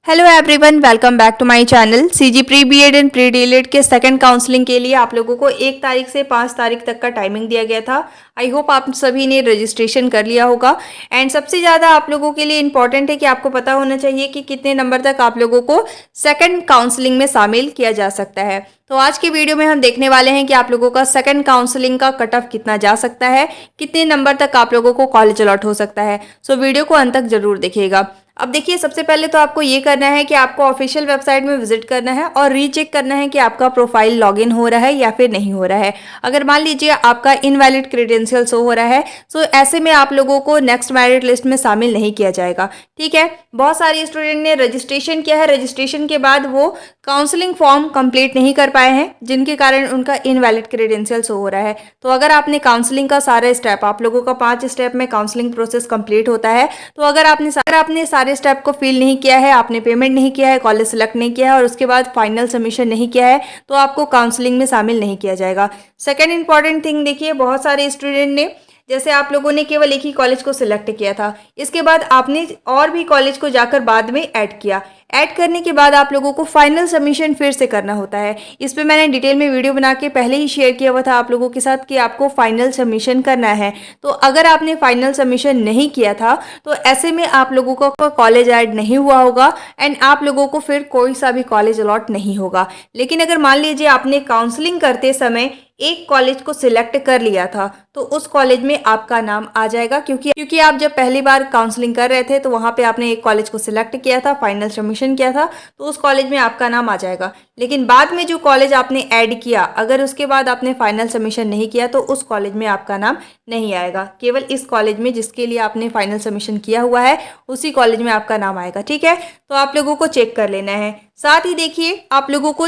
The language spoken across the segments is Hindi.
Hello everyone, welcome back to my channel. CG pre BEd and pre DElEd के सेकंड काउंसलिंग के लिए आप लोगों को 1 तारीख से 5 तारीख तक का टाइमिंग दिया गया था। आई होप आप सभी ने रजिस्ट्रेशन कर लिया होगा। एंड सबसे ज़्यादा आप लोगों के लिए इंपॉर्टेंट है कि आपको पता होना चाहिए कि कितने नंबर तक आप लोगों को सेकंड काउंसलिंग में शामिल किया जा सकता है। तो आज की वीडियो में हम देखने वाले हैं कि आप लोगों का सेकंड काउंसलिंग का कट ऑफ कितना जा सकता है, कितने नंबर तक आप लोगों को कॉलेज अलॉट हो सकता है। सो वीडियो को अंत तक जरूर देखिएगा। अब देखिए, सबसे पहले तो आपको ये करना है कि आपको ऑफिशियल वेबसाइट में विजिट करना है और रीचेक करना है कि आपका प्रोफाइल लॉगिन हो रहा है या फिर नहीं हो रहा है। अगर मान लीजिए आपका इनवैलिड क्रेडेंशियल शो हो रहा है तो ऐसे में आप लोगों को नेक्स्ट मेरिट लिस्ट में शामिल नहीं किया जाएगा। ठीक है, बहुत सारे स्टूडेंट ने रजिस्ट्रेशन किया है, रजिस्ट्रेशन के बाद वो काउंसलिंग फॉर्म कंप्लीट नहीं कर पाए हैं, जिनके कारण उनका इनवैलिड क्रेडेंशियल शो हो रहा है। तो अगर आपने काउंसलिंग का सारा स्टेप, आप लोगों का 5 स्टेप में काउंसलिंग प्रोसेस कंप्लीट होता है, तो अगर आपने सारे स्टेप को फिल नहीं किया है, आपने पेमेंट नहीं किया है, कॉलेज सेलेक्ट नहीं किया है और उसके बाद फाइनल सबमिशन नहीं किया है, तो आपको काउंसलिंग में शामिल नहीं किया जाएगा। सेकेंड इंपॉर्टेंट थिंग देखिए, बहुत सारे स्टूडेंट ने, जैसे आप लोगों ने केवल एक ही कॉलेज को सिलेक्ट किया था, इसके बाद आपने और भी कॉलेज को जाकर बाद में ऐड किया। ऐड करने के बाद आप लोगों को फाइनल सबमिशन फिर से करना होता है। इस पे मैंने डिटेल में वीडियो बना के पहले ही शेयर किया हुआ था आप लोगों के साथ कि आपको फाइनल सबमिशन करना है। तो अगर आपने फाइनल सबमिशन नहीं किया था तो ऐसे में आप लोगों का कॉलेज ऐड नहीं हुआ होगा एंड आप लोगों को फिर कोई सा भी कॉलेज अलॉट नहीं होगा। लेकिन अगर मान लीजिए आपने काउंसलिंग करते समय एक कॉलेज को सिलेक्ट कर लिया था तो उस कॉलेज में आपका नाम आ जाएगा, क्योंकि आप जब पहली बार काउंसलिंग कर रहे थे तो वहां पे आपने एक कॉलेज को सिलेक्ट किया था, फाइनल सबमिशन किया था, तो उस कॉलेज में आपका नाम आ जाएगा। लेकिन बाद में जो कॉलेज आपने ऐड किया, अगर उसके बाद आपने फाइनल सबमिशन नहीं किया तो उस कॉलेज में आपका नाम नहीं आएगा। केवल इस कॉलेज में जिसके लिए आपने फाइनल सबमिशन किया हुआ है उसी कॉलेज में आपका नाम आएगा। ठीक है, तो आप लोगों को चेक कर लेना है। साथ ही देखिए, आप लोगों को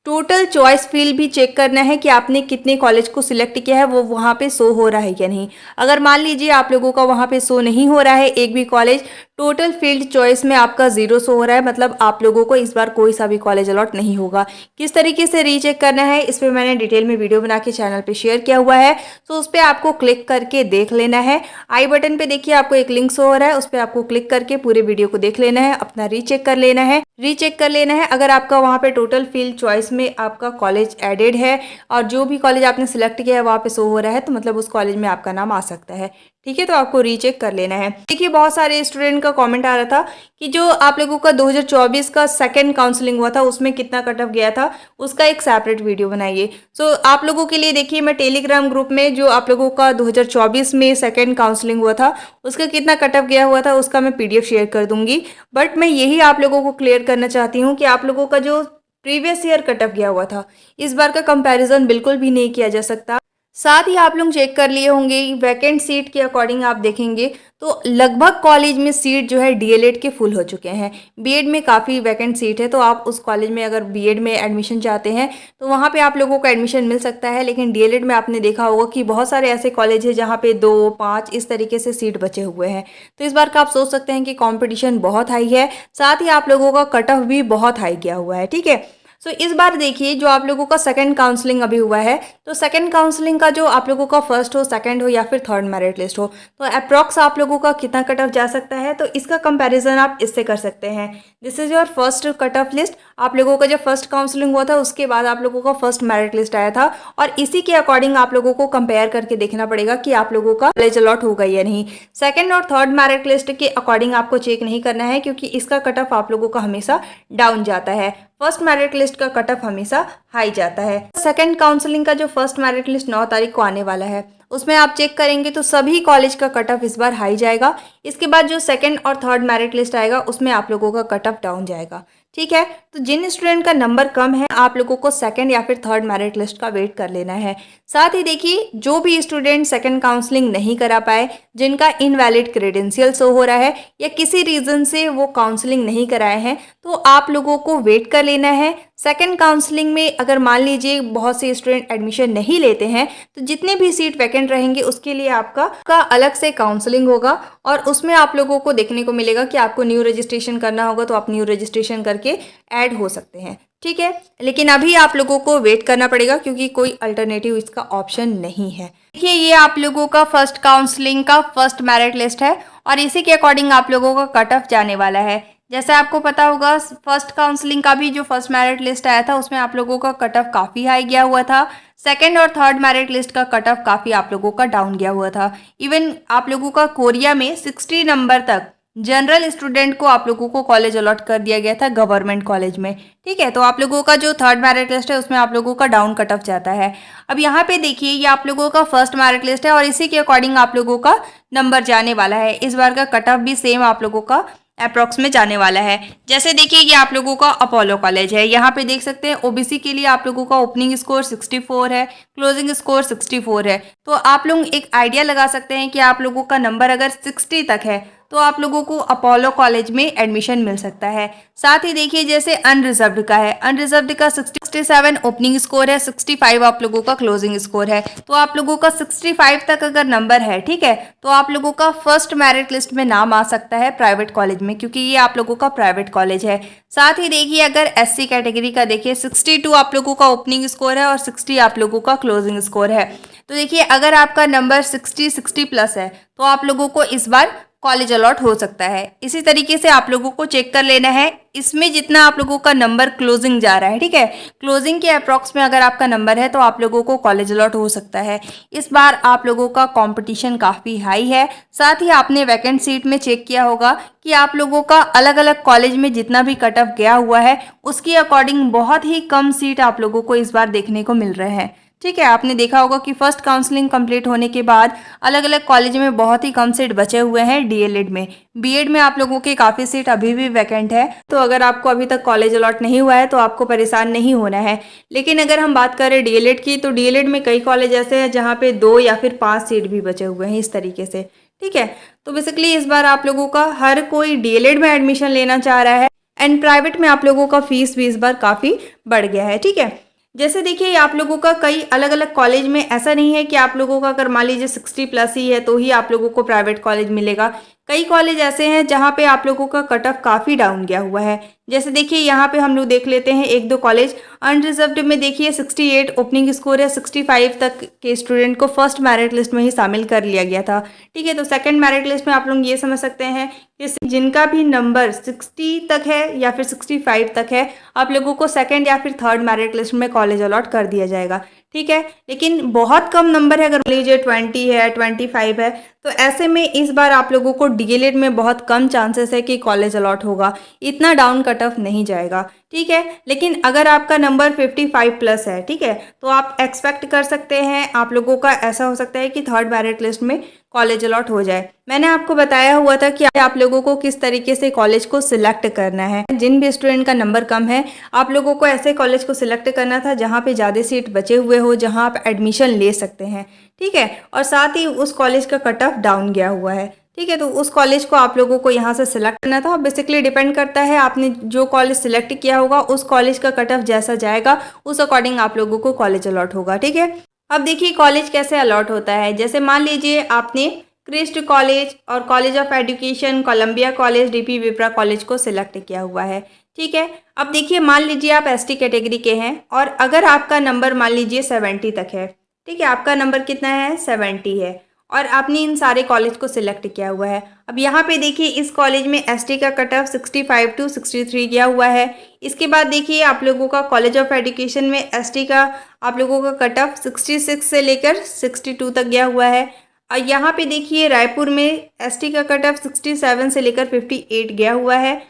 टोटल चॉइस फील्ड भी चेक करना है कि आपने कितने कॉलेज को सिलेक्ट किया है, वो वहाँ पे शो हो रहा है या नहीं। अगर मान लीजिए आप लोगों का वहाँ पे शो नहीं हो रहा है एक भी कॉलेज, टोटल फील्ड चॉइस में आपका 0 शो हो रहा है, मतलब आप लोगों को इस बार कोई सा भी कॉलेज अलॉट नहीं होगा। किस तरीके से रीचेक करना है इस पर मैंने डिटेल में वीडियो बना के चैनल पे शेयर किया हुआ है, तो उस पर आपको क्लिक करके देख लेना है। आई बटन पे देखिए आपको एक लिंक शो हो रहा है, उस पर आपको क्लिक करके पूरे वीडियो को देख लेना है, अपना रीचेक कर लेना है। अगर आपका वहाँ पे टोटल फील्ड चॉइस में आपका कॉलेज एडेड है और जो भी कॉलेज आपने सिलेक्ट किया है वहाँ पे शो हो रहा है, तो मतलब उस कॉलेज में आपका नाम आ सकता है। ठीक है, तो आपको रीचेक कर लेना है। देखिए, बहुत सारे स्टूडेंट का कमेंट आ रहा था कि जो आप लोगों का 2024 का सेकंड काउंसलिंग हुआ था उसमें कितना कट ऑफ गया था, उसका एक सेपरेट वीडियो बनाइए। सो आप लोगों के लिए देखिए, मैं टेलीग्राम ग्रुप में जो आप लोगों का 2024 में सेकंड काउंसलिंग हुआ था उसका कितना कट ऑफ गया हुआ था उसका मैं PDF शेयर कर दूंगी। बट मैं यही आप लोगों को क्लियर करना चाहती हूँ कि आप लोगों का जो प्रीवियस ईयर कट ऑफ गया हुआ था, इस बार का कंपैरिजन बिल्कुल भी नहीं किया जा सकता। साथ ही आप लोग चेक कर लिए होंगे, वैकेंट सीट के अकॉर्डिंग आप देखेंगे तो लगभग कॉलेज में सीट जो है डीएलएड के फुल हो चुके हैं। बीएड में काफ़ी वैकेंट सीट है, तो आप उस कॉलेज में अगर बीएड में एडमिशन चाहते हैं तो वहाँ पे आप लोगों को एडमिशन मिल सकता है। लेकिन डीएलएड में आपने देखा होगा कि बहुत सारे ऐसे कॉलेज हैं जहाँ पे 2, 5 इस तरीके से सीट बचे हुए हैं। तो इस बार का आप सोच सकते हैं कि कॉम्पिटिशन बहुत हाई है, साथ ही आप लोगों का कट ऑफ भी बहुत हाई गया हुआ है। ठीक है, सो इस बार देखिए, जो आप लोगों का सेकंड काउंसलिंग अभी हुआ है, तो सेकंड काउंसलिंग का जो आप लोगों का फर्स्ट हो, सेकंड हो या फिर थर्ड मेरिट लिस्ट हो, तो अप्रॉक्स आप लोगों का कितना कट ऑफ जा सकता है, तो इसका कंपैरिजन आप इससे कर सकते हैं। This is your first cut off list. आप लोगों का जब फर्स्ट काउंसलिंग हुआ था उसके बाद आप लोगों का फर्स्ट मेरिट लिस्ट आया था और इसी के अकॉर्डिंग आप लोगों को कंपेयर करके देखना पड़ेगा कि आप लोगों का कॉलेज अलॉट होगा या नहीं। सेकंड और थर्ड मेरिट लिस्ट के अकॉर्डिंग आपको चेक नहीं करना है, क्योंकि इसका कट ऑफ आप लोगों का हमेशा डाउन जाता है। फर्स्ट मेरिट लिस्ट का कट ऑफ हमेशा हाई जाता है। सेकंड काउंसलिंग का जो फर्स्ट मेरिट लिस्ट 9 तारीख को आने वाला है, उसमें आप चेक करेंगे तो सभी कॉलेज का कट ऑफ इस बार हाई जाएगा। इसके बाद जो सेकंड और थर्ड मेरिट लिस्ट आएगा उसमें आप लोगों का कट ऑफ डाउन जाएगा। ठीक है, तो जिन स्टूडेंट का नंबर कम है आप लोगों को सेकंड या फिर थर्ड मेरिट लिस्ट का वेट कर लेना है। साथ ही देखिए, जो भी स्टूडेंट सेकंड काउंसलिंग नहीं करा पाए, जिनका इनवैलिड क्रेडेंशियल शो हो रहा है या किसी रीजन से वो काउंसलिंग नहीं कराए हैं, तो आप लोगों को वेट कर लेना है। सेकंड काउंसलिंग में अगर मान लीजिए बहुत से स्टूडेंट एडमिशन नहीं लेते हैं तो जितने भी सीट वैकेंट रहेंगे उसके लिए आपका अलग से काउंसलिंग होगा और उसमें आप लोगों को देखने को मिलेगा कि आपको न्यू रजिस्ट्रेशन करना होगा, तो आप न्यू रजिस्ट्रेशन करके ऐड हो सकते हैं। ठीक है, लेकिन अभी आप लोगों को वेट करना पड़ेगा क्योंकि कोई अल्टरनेटिव इसका ऑप्शन नहीं है। देखिए, ये आप लोगों का फर्स्ट काउंसलिंग का फर्स्ट मेरिट लिस्ट है और इसी के अकॉर्डिंग आप लोगों का कट ऑफ जाने वाला है। जैसे आपको पता होगा फर्स्ट काउंसलिंग का भी जो फर्स्ट मेरिट लिस्ट आया था उसमें आप लोगों का कट ऑफ काफ़ी हाई गया हुआ था। सेकंड और थर्ड मेरिट लिस्ट का कट ऑफ काफ़ी आप लोगों का डाउन गया हुआ था। इवन आप लोगों का कोरिया में 60 नंबर तक जनरल स्टूडेंट को आप लोगों को कॉलेज अलॉट कर दिया गया था गवर्नमेंट कॉलेज में। ठीक है, तो आप लोगों का जो थर्ड मेरिट लिस्ट है उसमें आप लोगों का डाउन कट ऑफ जाता है। अब यहाँ पे देखिए ये आप लोगों का फर्स्ट मेरिट लिस्ट है और इसी के अकॉर्डिंग आप लोगों का नंबर जाने वाला है। इस बार का कट ऑफ भी सेम आप लोगों का अप्रॉक्स में जाने वाला है। जैसे देखिए ये आप लोगों का अपोलो कॉलेज है, यहाँ पे देख सकते हैं ओबीसी के लिए आप लोगों का ओपनिंग स्कोर 64 है, क्लोजिंग स्कोर 64 है। तो आप लोग एक आइडिया लगा सकते हैं कि आप लोगों का नंबर अगर 60 तक है तो आप लोगों को अपोलो कॉलेज में एडमिशन मिल सकता है। साथ ही देखिए जैसे अनरिजर्व्ड का है, अनरिजर्व्ड का 67 ओपनिंग स्कोर है, 65 आप लोगों का क्लोजिंग स्कोर है। तो आप लोगों का 65 तक अगर नंबर है, ठीक है, तो आप लोगों का फर्स्ट मेरिट लिस्ट में नाम आ सकता है प्राइवेट कॉलेज में, क्योंकि ये आप लोगों का प्राइवेट कॉलेज है। साथ ही देखिए अगर एससी कैटेगरी का देखिए 62 आप लोगों का ओपनिंग स्कोर है और 60 आप लोगों का क्लोजिंग स्कोर है। तो देखिए अगर आपका नंबर 60 प्लस है तो आप लोगों को इस बार कॉलेज अलॉट हो सकता है। इसी तरीके से आप लोगों को चेक कर लेना है इसमें जितना आप लोगों का नंबर क्लोजिंग जा रहा है, ठीक है, क्लोजिंग के अप्रॉक्स में अगर आपका नंबर है तो आप लोगों को कॉलेज अलॉट हो सकता है। इस बार आप लोगों का कंपटीशन काफ़ी हाई है। साथ ही आपने वैकेंट सीट में चेक किया होगा कि आप लोगों का अलग अलग कॉलेज में जितना भी कट ऑफ गया हुआ है उसके अकॉर्डिंग बहुत ही कम सीट आप लोगों को इस बार देखने को मिल रहे हैं। ठीक है, आपने देखा होगा कि फर्स्ट काउंसलिंग कंप्लीट होने के बाद अलग अलग कॉलेज में बहुत ही कम सीट बचे हुए हैं डीएलएड में। बीएड में आप लोगों के काफ़ी सीट अभी भी वैकेंट है। तो अगर आपको अभी तक कॉलेज अलॉट नहीं हुआ है तो आपको परेशान नहीं होना है। लेकिन अगर हम बात करें डीएलएड की तो डीएलएड में कई कॉलेज ऐसे हैं जहाँ पे 2 या फिर 5 सीट भी बचे हुए हैं इस तरीके से। ठीक है, तो बेसिकली इस बार आप लोगों का हर कोई डीएलएड में एडमिशन लेना चाह रहा है एंड प्राइवेट में आप लोगों का फीस भी इस बार काफ़ी बढ़ गया है। ठीक है, जैसे देखिए आप लोगों का कई अलग अलग कॉलेज में ऐसा नहीं है कि आप लोगों का अगर मान लीजिए 60 प्लस ही है तो ही आप लोगों को प्राइवेट कॉलेज मिलेगा। कई कॉलेज ऐसे हैं जहाँ पे आप लोगों का कट ऑफ काफ़ी डाउन गया हुआ है। जैसे देखिए यहाँ पे हम लोग देख लेते हैं एक दो कॉलेज अनरिजर्व्ड में देखिए 68 ओपनिंग स्कोर है, 65 तक के स्टूडेंट को फर्स्ट मेरिट लिस्ट में ही शामिल कर लिया गया था। ठीक है, तो सेकंड मेरिट लिस्ट में आप लोग ये समझ सकते हैं कि जिनका भी नंबर 60 तक है या फिर 65 तक है आप लोगों को सेकंड या फिर थर्ड मेरिट लिस्ट में कॉलेज अलॉट कर दिया जाएगा। ठीक है, लेकिन बहुत कम नंबर है, अगर मान लीजिए 20 है, 25 है, तो ऐसे में इस बार आप लोगों को डीएलएड में बहुत कम चांसेस है कि कॉलेज अलॉट होगा, इतना डाउन कट ऑफ नहीं जाएगा। ठीक है, लेकिन अगर आपका नंबर 55 प्लस है, ठीक है, तो आप एक्सपेक्ट कर सकते हैं आप लोगों का ऐसा हो सकता है कि थर्ड मेरिट लिस्ट में कॉलेज अलॉट हो जाए। मैंने आपको बताया हुआ था कि आप लोगों को किस तरीके से कॉलेज को सिलेक्ट करना है। जिन भी स्टूडेंट का नंबर कम है आप लोगों को ऐसे कॉलेज को सिलेक्ट करना था जहाँ पे ज़्यादा सीट बचे हुए हो, जहाँ आप एडमिशन ले सकते हैं। ठीक है, और साथ ही उस कॉलेज का कट ऑफ डाउन गया हुआ है। ठीक है, तो उस कॉलेज को आप लोगों को यहाँ से सिलेक्ट करना था। बेसिकली डिपेंड करता है आपने जो कॉलेज सिलेक्ट किया होगा उस कॉलेज का कट ऑफ जैसा जाएगा उस अकॉर्डिंग आप लोगों को कॉलेज अलॉट होगा। ठीक है, अब देखिए कॉलेज कैसे अलॉट होता है। जैसे मान लीजिए आपने क्रिस्ट कॉलेज और college of education, Columbia college, DP Vipra college को सिलेक्ट किया हुआ है। ठीक है, अब देखिए मान लीजिए आप एसटी कैटेगरी के हैं और अगर आपका नंबर मान लीजिए 70 तक है। ठीक है, आपका नंबर कितना है, 70 है, और आपने इन सारे कॉलेज को सिलेक्ट किया हुआ है। अब यहाँ पे देखिए इस कॉलेज में एसटी का कट ऑफ 65 to 63 गया हुआ है। इसके बाद देखिए आप लोगों का कॉलेज ऑफ एजुकेशन में एसटी का आप लोगों का कट ऑफ 66 से लेकर 62 तक गया हुआ है। और यहाँ पे देखिए रायपुर में एसटी का कट ऑफ 67 से लेकर 58 गया हुआ है।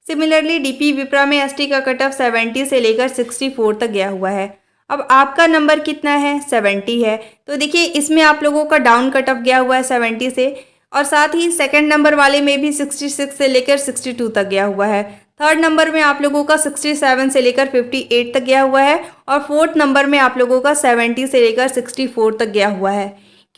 सिमिलरली डीपी विप्रा में एसटी का कट ऑफ 70 से लेकर 64 तक गया हुआ है। अब आपका नंबर कितना है, 70 है, तो देखिए इसमें आप लोगों का डाउन कट ऑफ गया हुआ है 70 से, और साथ ही सेकंड नंबर वाले में भी 66 से लेकर 62 तक गया हुआ है। थर्ड नंबर में आप लोगों का 67 से लेकर 58 तक गया हुआ है, और फोर्थ नंबर में आप लोगों का 70 से लेकर 64 तक गया हुआ है।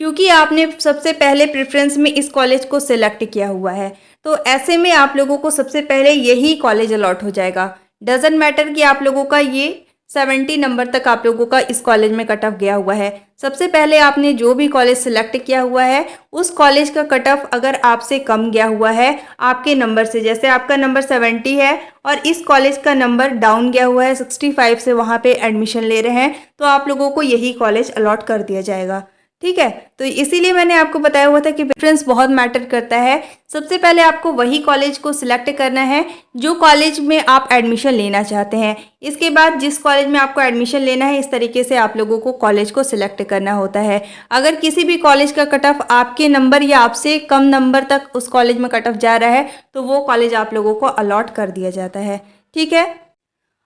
क्योंकि आपने सबसे पहले प्रेफरेंस में इस कॉलेज को सिलेक्ट किया हुआ है तो ऐसे में आप लोगों को सबसे पहले यही कॉलेज अलॉट हो जाएगा। डजेंट मैटर कि आप लोगों का ये 70 नंबर तक आप लोगों का इस कॉलेज में कट ऑफ गया हुआ है। सबसे पहले आपने जो भी कॉलेज सिलेक्ट किया हुआ है उस कॉलेज का कट ऑफ अगर आपसे कम गया हुआ है आपके नंबर से, जैसे आपका नंबर 70 है और इस कॉलेज का नंबर डाउन गया हुआ है 65 से, वहाँ पे एडमिशन ले रहे हैं, तो आप लोगों को यही कॉलेज अलॉट कर दिया जाएगा। ठीक है, तो इसीलिए मैंने आपको बताया हुआ था कि प्रेफरेंस बहुत मैटर करता है। सबसे पहले आपको वही कॉलेज को सिलेक्ट करना है जो कॉलेज में आप एडमिशन लेना चाहते हैं। इसके बाद जिस कॉलेज में आपको एडमिशन लेना है, इस तरीके से आप लोगों को कॉलेज को सिलेक्ट करना होता है। अगर किसी भी कॉलेज का कट ऑफ आपके नंबर या आपसे कम नंबर तक उस कॉलेज में कट ऑफ जा रहा है, तो वो कॉलेज आप लोगों को अलॉट कर दिया जाता है। ठीक है,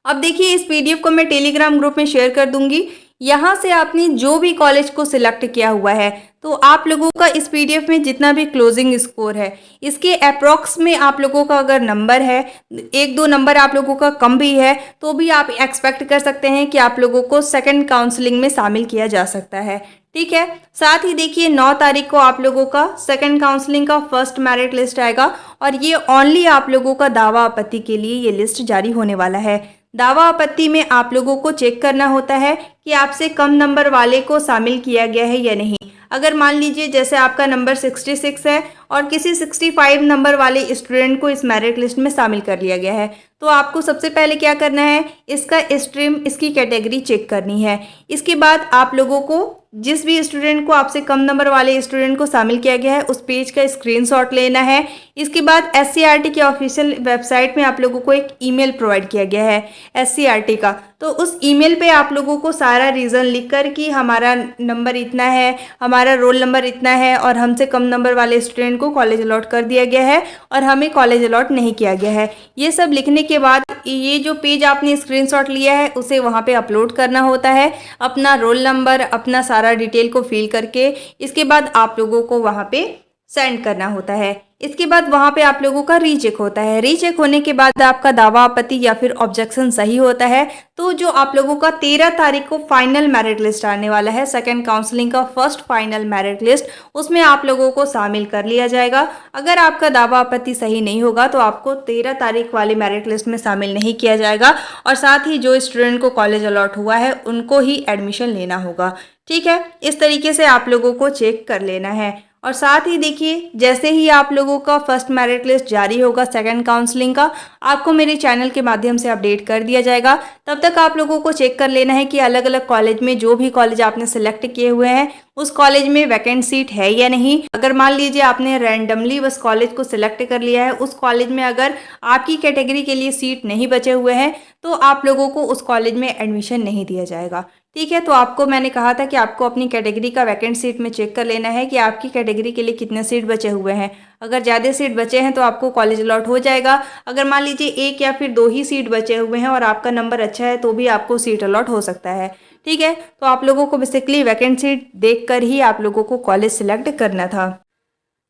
अब देखिए इस पीडीएफ को मैं टेलीग्राम ग्रुप में शेयर कर दूंगी। यहाँ से आपने जो भी कॉलेज को सिलेक्ट किया हुआ है, तो आप लोगों का इस पीडीएफ में जितना भी क्लोजिंग स्कोर है, इसके अप्रॉक्स में आप लोगों का अगर नंबर है, एक दो नंबर आप लोगों का कम भी है, तो भी आप एक्सपेक्ट कर सकते हैं कि आप लोगों को सेकंड काउंसलिंग में शामिल किया जा सकता है। ठीक है, साथ ही देखिए 9 तारीख को आप लोगों का सेकंड काउंसलिंग का फर्स्ट मेरिट लिस्ट आएगा और ये ओनली आप लोगों का दावा आपत्ति के लिए ये लिस्ट जारी होने वाला है। दावा आपत्ति में आप लोगों को चेक करना होता है कि आपसे कम नंबर वाले को शामिल किया गया है या नहीं। अगर मान लीजिए जैसे आपका नंबर 66 है और किसी 65 नंबर वाले स्टूडेंट को इस मेरिट लिस्ट में शामिल कर लिया गया है, तो आपको सबसे पहले क्या करना है, इसका स्ट्रीम, इसकी कैटेगरी चेक करनी है। इसके बाद आप लोगों को जिस भी स्टूडेंट को आपसे कम नंबर वाले स्टूडेंट को शामिल किया गया है, उस पेज का स्क्रीनशॉट लेना है। इसके बाद SCRT की ऑफिशियल वेबसाइट में आप लोगों को एक ईमेल प्रोवाइड किया गया है SCRT का, तो उस ईमेल पे आप लोगों को सारा रीज़न लिखकर कि हमारा नंबर इतना है, हमारा रोल नंबर इतना है और हमसे कम नंबर वाले स्टूडेंट को कॉलेज अलॉट कर दिया गया है और हमें कॉलेज अलॉट नहीं किया गया है, ये सब लिखने के बाद ये जो पेज आपने स्क्रीनशॉट लिया है उसे वहाँ पे अपलोड करना होता है, अपना रोल नंबर, अपना सारा डिटेल को फिल करके। इसके बाद आप लोगों को वहाँ पे सेंड करना होता है। इसके बाद वहाँ पे आप लोगों का रीचेक होता है। रीचेक होने के बाद आपका दावा आपत्ति या फिर ऑब्जेक्शन सही होता है, तो जो आप लोगों का 13 तारीख को फाइनल मेरिट लिस्ट आने वाला है, सेकंड काउंसलिंग का फर्स्ट फाइनल मेरिट लिस्ट, उसमें आप लोगों को शामिल कर लिया जाएगा। अगर आपका दावा आपत्ति सही नहीं होगा तो आपको 13 तारीख वाली मेरिट लिस्ट में शामिल नहीं किया जाएगा और साथ ही जो स्टूडेंट को कॉलेज अलॉट हुआ है उनको ही एडमिशन लेना होगा। ठीक है, इस तरीके से आप लोगों को चेक कर लेना है। और साथ ही देखिए जैसे ही आप लोगों का फर्स्ट मेरिट लिस्ट जारी होगा सेकंड काउंसलिंग का, आपको मेरे चैनल के माध्यम से अपडेट कर दिया जाएगा। तब तक आप लोगों को चेक कर लेना है कि अलग अलग कॉलेज में जो भी कॉलेज आपने सेलेक्ट किए हुए हैं उस कॉलेज में वैकेंट सीट है या नहीं। अगर मान लीजिए आपने रैंडमली बस कॉलेज को सिलेक्ट कर लिया है, उस कॉलेज में अगर आपकी कैटेगरी के लिए सीट नहीं बचे हुए हैं तो आप लोगों को उस कॉलेज में एडमिशन नहीं दिया जाएगा। ठीक है, तो आपको मैंने कहा था कि आपको अपनी कैटेगरी का वैकेंट सीट में चेक कर लेना है कि आपकी कैटेगरी के लिए कितने सीट बचे हुए हैं। अगर ज़्यादा सीट बचे हैं तो आपको कॉलेज अलॉट हो जाएगा। अगर मान लीजिए एक या फिर 2 ही सीट बचे हुए हैं और आपका नंबर अच्छा है तो भी आपको सीट अलॉट हो सकता है। ठीक है, तो आप लोगों को बेसिकली वैकेंट सीट देखकर ही आप लोगों को कॉलेज सिलेक्ट करना था।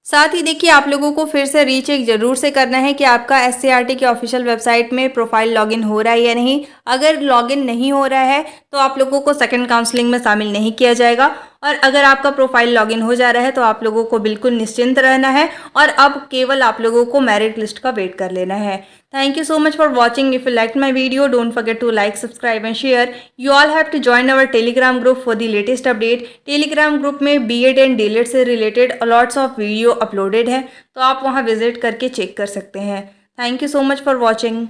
साथ ही देखिए आप लोगों को फिर से रीचेक जरूर से करना है कि आपका SCRT की ऑफिशियल वेबसाइट में प्रोफाइल लॉगिन हो रहा है या नहीं। अगर लॉगिन नहीं हो रहा है तो आप लोगों को सेकंड काउंसलिंग में शामिल नहीं किया जाएगा और अगर आपका प्रोफाइल लॉगिन हो जा रहा है तो आप लोगों को बिल्कुल निश्चिंत रहना है और अब केवल आप लोगों को मेरिट लिस्ट का वेट कर लेना है। Thank you so much for watching. If you liked my video, don't forget to like, subscribe and share. You all have to join our Telegram group for the latest update. Telegram group में B.Ed and D.Led से related lots of video uploaded है, तो आप वहाँ visit करके check कर सकते हैं। Thank you so much for watching.